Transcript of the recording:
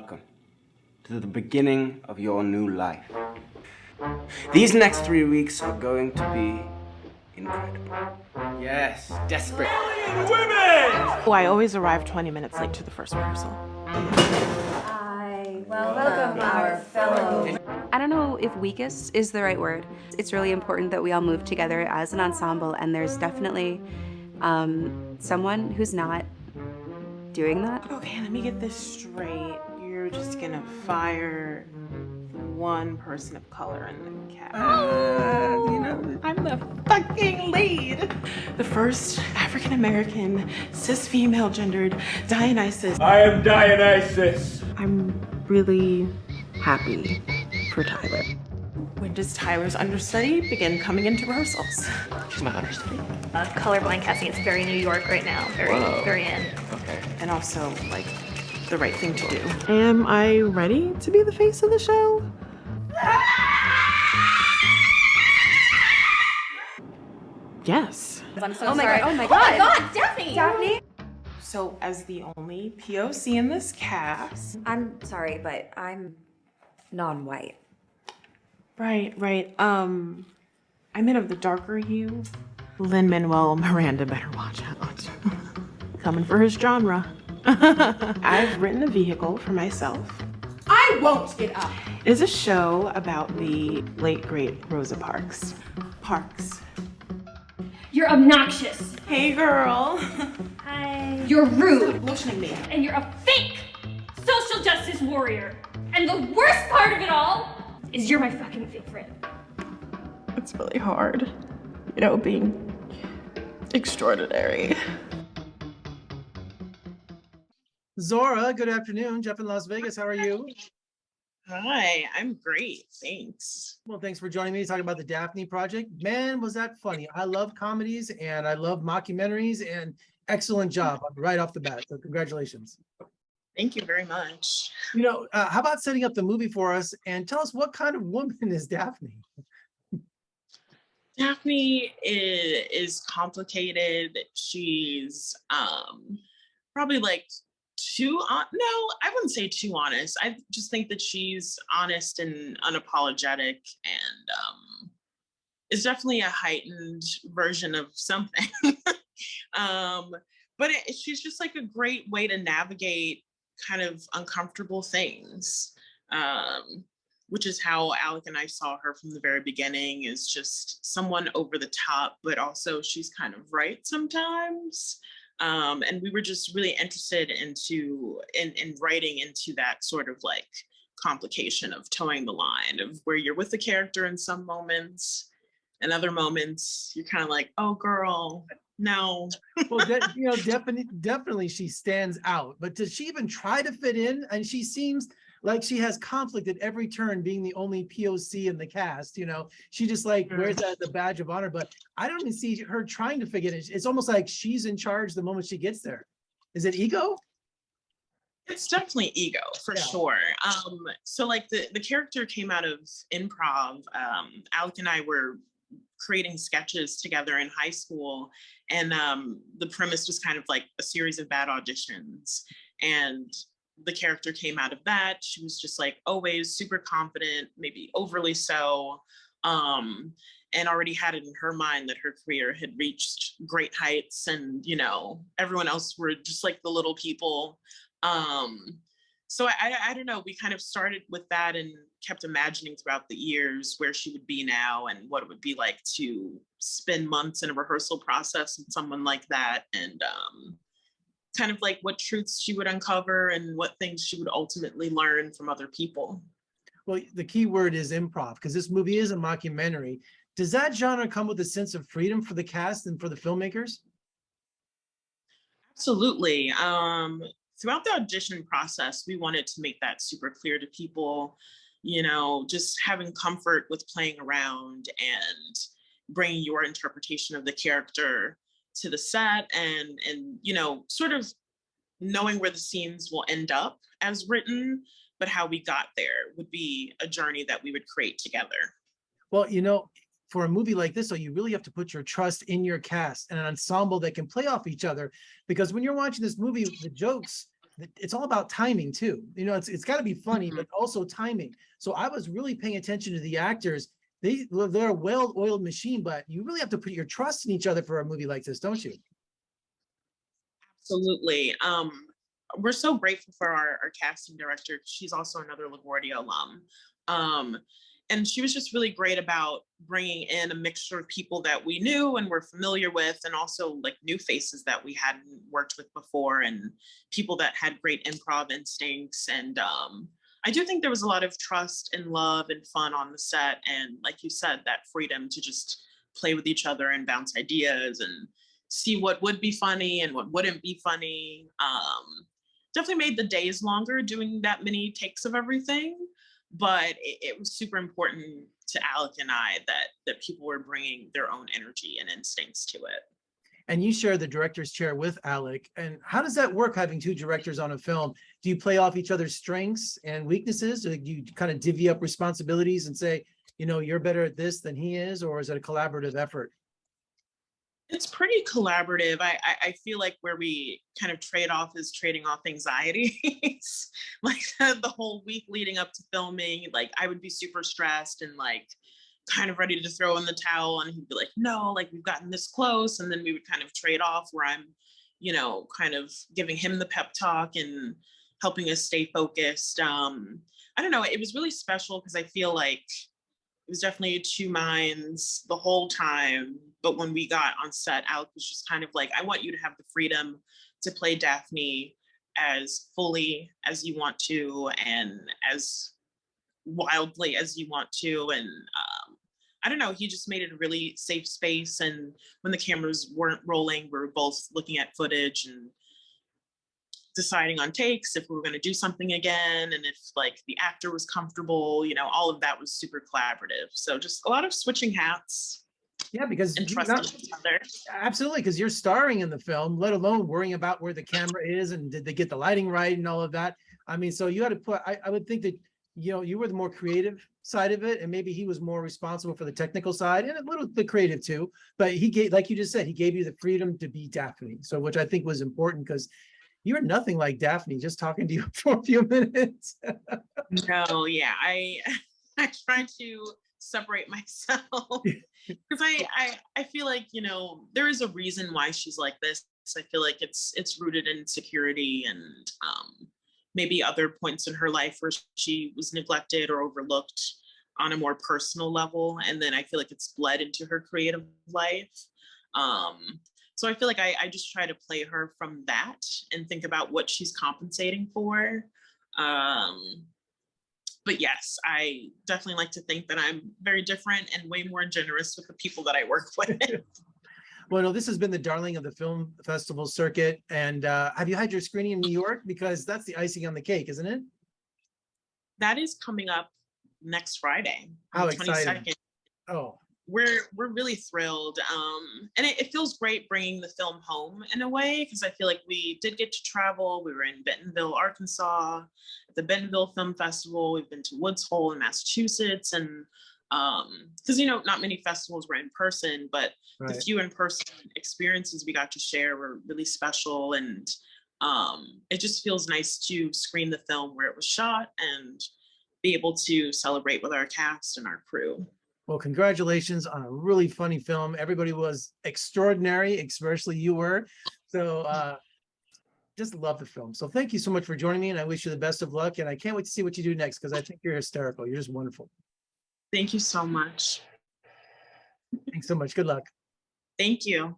welcome to the beginning of your new life. These next 3 weeks are going to be incredible. Yes, desperate. Oh, I always arrive 20 minutes late to the first rehearsal. Welcome our fellow. I don't know if weakest is the right word. It's really important that we all move together as an ensemble, and there's definitely someone who's not doing that. Okay, let me get this straight. You're just gonna fire one person of color in the cast. I'm the fucking lead. The first African-American, cis female gendered Dionysus. I am Dionysus. I'm really happy for Tyler. When does Tyler's understudy begin coming into rehearsals? She's my understudy. Colorblind casting, it's very New York right now, very in. Okay. And also, like, the right thing to do. Am I ready to be the face of the show? Yes. I'm so Oh my sorry. god, oh my Oh my god. god, Daphne! Daphne? So, as the only POC in this cast. I'm sorry, but I'm non-white. Right. I'm in of the darker hue. Lin-Manuel Miranda better watch out. Coming for his genre. I've written a vehicle for myself. I won't get up. It is a show about the late, great Rosa Parks. You're obnoxious. Hey, girl. Hi. You're rude. Lotioning me. And you're a fake social justice warrior. And the worst part of it all is you're my fucking favorite. It's really hard, being extraordinary. Zora, good afternoon. Jeff in Las Vegas. How are you? Hi, I'm great. Thanks. Well, thanks for joining me to talk about the Daphne Project. Man, was that funny. I love comedies and I love mockumentaries, and excellent job right off the bat. So congratulations. Thank you very much. How about setting up the movie for us and tell us what kind of woman is Daphne? Daphne is complicated. She's probably like no, I wouldn't say too honest. I just think that she's honest and unapologetic, and is definitely a heightened version of something. But she's just like a great way to navigate kind of uncomfortable things, which is how Alec and I saw her from the very beginning, is just someone over the top, but also she's kind of right sometimes. And we were just really interested in writing into that sort of like complication of towing the line of where you're with the character in some moments, and other moments you're kind of like, oh girl, no. Well, definitely she stands out, but does she even try to fit in? And she seems like she has conflict at every turn, being the only POC in the cast. She just like wears that as the badge of honor, but I don't even see her trying to figure it. It's almost like she's in charge the moment she gets there. Is it ego? It's definitely ego for sure. So like the character came out of improv. Alec and I were creating sketches together in high school, and the premise was kind of like a series of bad auditions, and the character came out of that. She was just like always super confident, maybe overly so, and already had it in her mind that her career had reached great heights, and everyone else were just like the little people. So I don't know, we kind of started with that and kept imagining throughout the years where she would be now and what it would be like to spend months in a rehearsal process with someone like that, and kind of like what truths she would uncover and what things she would ultimately learn from other people. Well, the key word is improv, because this movie is a mockumentary. Does that genre come with a sense of freedom for the cast and for the filmmakers? Absolutely. Throughout the audition process, we wanted to make that super clear to people, just having comfort with playing around and bringing your interpretation of the character to the set, and sort of knowing where the scenes will end up as written, but how we got there would be a journey that we would create together. Well, for a movie like this, though, you really have to put your trust in your cast and an ensemble that can play off each other, because when you're watching this movie, the jokes it's all about timing too. You know, it's got to be funny, Mhm. but also timing. So I was really paying attention to the actors. They're a well-oiled machine, but you really have to put your trust in each other for a movie like this, don't you? Absolutely. We're so grateful for our casting director. She's also another LaGuardia alum. And she was just really great about bringing in a mixture of people that we knew and were familiar with, and also like new faces that we hadn't worked with before, and people that had great improv instincts. And I do think there was a lot of trust and love and fun on the set. And like you said, that freedom to just play with each other and bounce ideas and see what would be funny and what wouldn't be funny. Definitely made the days longer doing that many takes of everything, but it was super important to Alec and I that people were bringing their own energy and instincts to it. And you share the director's chair with Alec. And how does that work, having two directors on a film? Do you play off each other's strengths and weaknesses? Or do you kind of divvy up responsibilities and say, you know, you're better at this than he is? Or is it a collaborative effort? It's pretty collaborative. I feel like where we kind of trade off is trading off anxieties. Like the whole week leading up to filming, like I would be super stressed and like kind of ready to throw in the towel, and he'd be like, no, like we've gotten this close. And then we would kind of trade off where I'm, you know, kind of giving him the pep talk and helping us stay focused. I don't know, it was really special because I feel like it was definitely two minds the whole time. But when we got on set, Alec was just kind of like, I want you to have the freedom to play Daphne as fully as you want to and as wildly as you want to. And I don't know, he just made it a really safe space. And when the cameras weren't rolling, we were both looking at footage and deciding on takes, if we were going to do something again, and if like the actor was comfortable, you know, all of that was super collaborative. So just a lot of switching hats. Yeah, because and trusting each other. Absolutely, because you're starring in the film, let alone worrying about where the camera is and did they get the lighting right and all of that. I mean, so you had to put, I would think that, you know, you were the more creative side of it, and maybe he was more responsible for the technical side and a little bit creative too. But he gave, like you just said, he gave you the freedom to be Daphne. So, which I think was important, because you're nothing like Daphne, just talking to you for a few minutes. No, yeah, I try to separate myself because I feel like, you know, there is a reason why she's like this. I feel like it's rooted in insecurity and maybe other points in her life where she was neglected or overlooked on a more personal level, and then I feel like it's bled into her creative life. So I feel like I just try to play her from that and think about what she's compensating for. But yes, I definitely like to think that I'm very different and way more generous with the people that I work with. Well, no, this has been the darling of the film festival circuit. And have you had your screening in New York? Because that's the icing on the cake, isn't it? That is coming up next Friday. How the exciting. 22nd. Oh, We're really thrilled. And it feels great bringing the film home in a way, because I feel like we did get to travel. We were in Bentonville, Arkansas, at the Bentonville Film Festival. We've been to Woods Hole in Massachusetts. And because, you know, not many festivals were in person, but the few in-person experiences we got to share were really special. And it just feels nice to screen the film where it was shot and be able to celebrate with our cast and our crew. well, congratulations on a really funny film. Everybody was extraordinary, especially you were. So just love the film. So thank you so much for joining me, and I wish you the best of luck. And I can't wait to see what you do next, because I think you're hysterical. You're just wonderful. Thank you so much. Thanks so much. Good luck. Thank you.